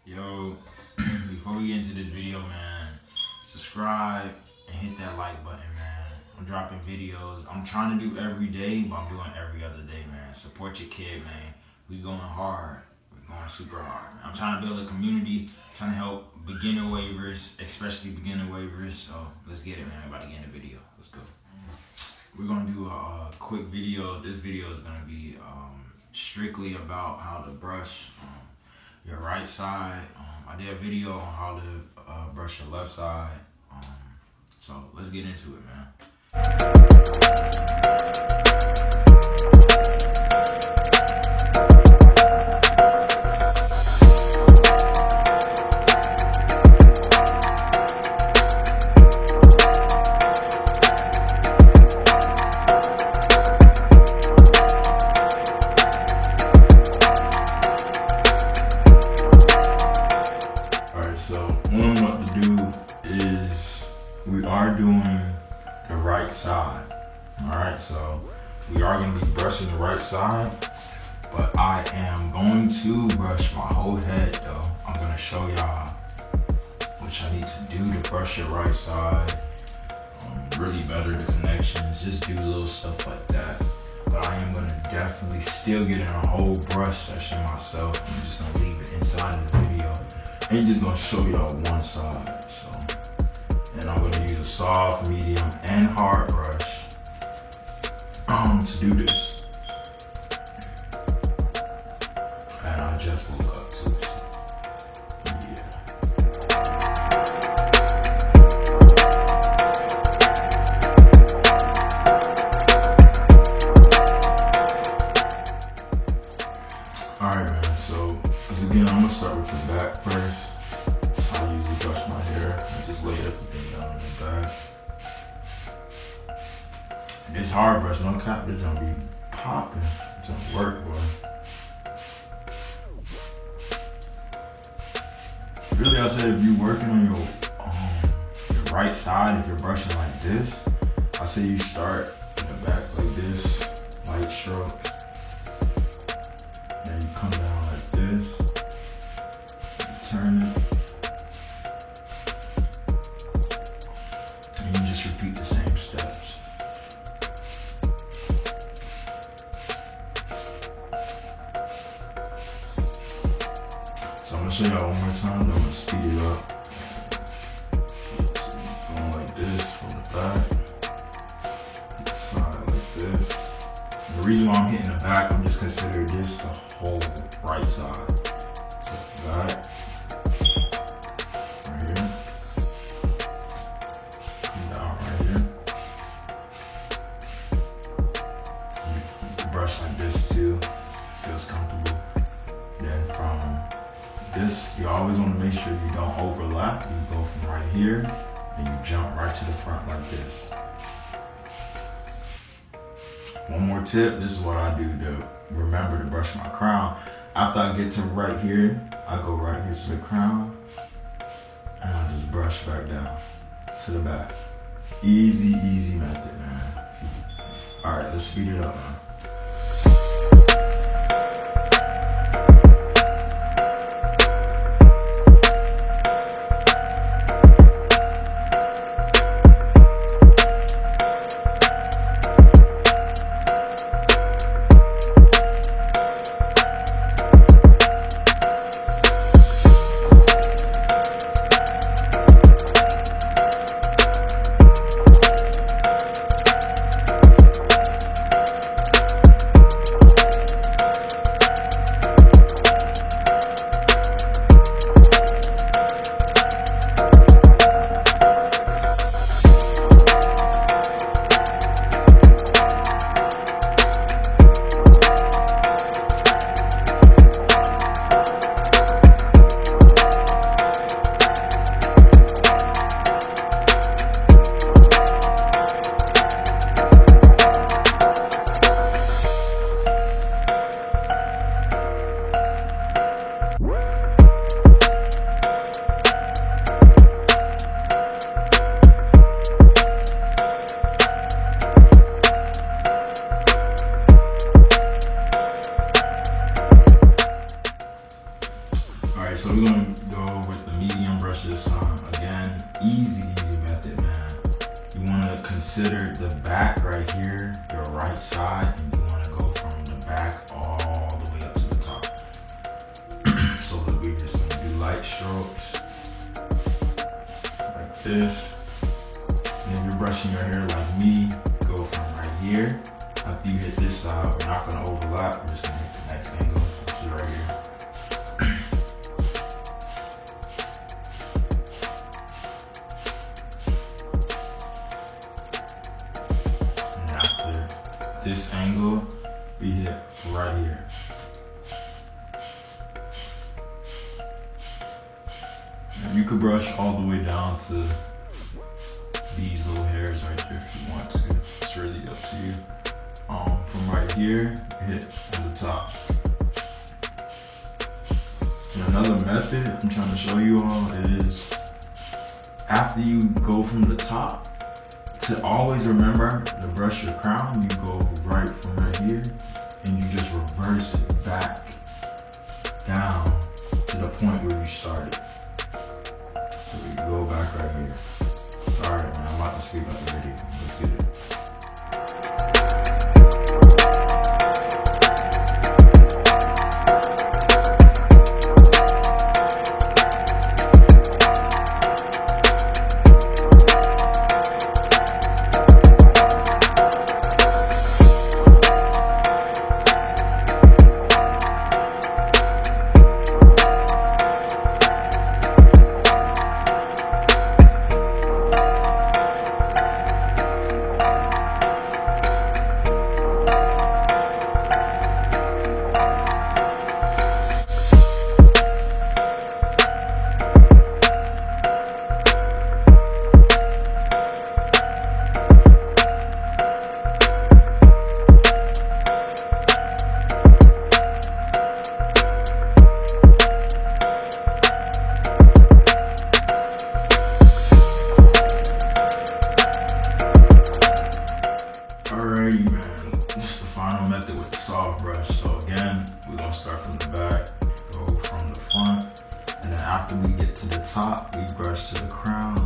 Yo, before we get into this video, man, subscribe and hit that like button, man. I'm dropping videos. I'm trying to do every day, but I'm doing every other day, man. Support your kid, man. We going hard. We're going super hard, man. I'm trying to build a community, trying to help beginner waivers, especially beginner waivers. So let's get it, man. We're about to get in the video. Let's go. We're gonna do a quick video. This video is gonna be strictly about how to brush your right side. I did a video on how to brush your left side. So let's get into it, man. We are doing the right side. Alright, so we are going to be brushing the right side, but I am going to brush my whole head though. I'm going to show y'all what I need to do to brush your right side, really better the connections, just do little stuff like that. But I am going to definitely still get in a whole brush session myself. I'm just going to leave it inside of the video. I ain't just going to show y'all one side. And I'm going to use a soft, medium, and hard brush to do this. And I just woke up too. Yeah. Alright, man. So, as again, I'm going to start with the back first. I usually brush my hair and just lay everything down in the back. And this hard brush, no cap, this don't be popping. It don't work, boy. Really, I said if you're working on your right side, if you're brushing like this, I say you start in the back like this, light stroke. Then you come down like this, you turn it. And you just repeat the same steps. So I'm gonna show y'all one more time, then I'm gonna speed it up. Going like this from the back, side like this. And the reason why I'm hitting the back, I'm just considering this the whole right side. So back. Brush like this too, feels comfortable. Then from this, you always want to make sure you don't overlap. You go from right here and you jump right to the front like this. One more tip, this is what I do to remember to brush my crown. After I get to right here, I go right here to the crown and I just brush back down to the back. Easy, easy method, man. All right, let's speed it up, man. Alright, so we're gonna go with the medium brush this time. Again, easy method, man. You wanna consider the back right here, your right side, and you wanna go from the back all the way up to the top. So we're just gonna do light strokes, like this. And if you're brushing your hair like me, go from right here. After you hit this side, we're not gonna overlap, we're just gonna hit the next angle, which is right here. This angle, we hit right here. And you could brush all the way down to these little hairs right there if you want to. It's really up to you. From right here, hit on the top. And another method I'm trying to show you all is after you go from the top, to always remember to brush your crown, you go right from right here and you just reverse it back down to the point where you started. So you go back right here. Alright, man, I'm about to speed up the video. Let's get it. Alrighty, man, this is the final method with the soft brush. So again, we're gonna start from the back, go from the front, and then after we get to the top, we brush to the crown,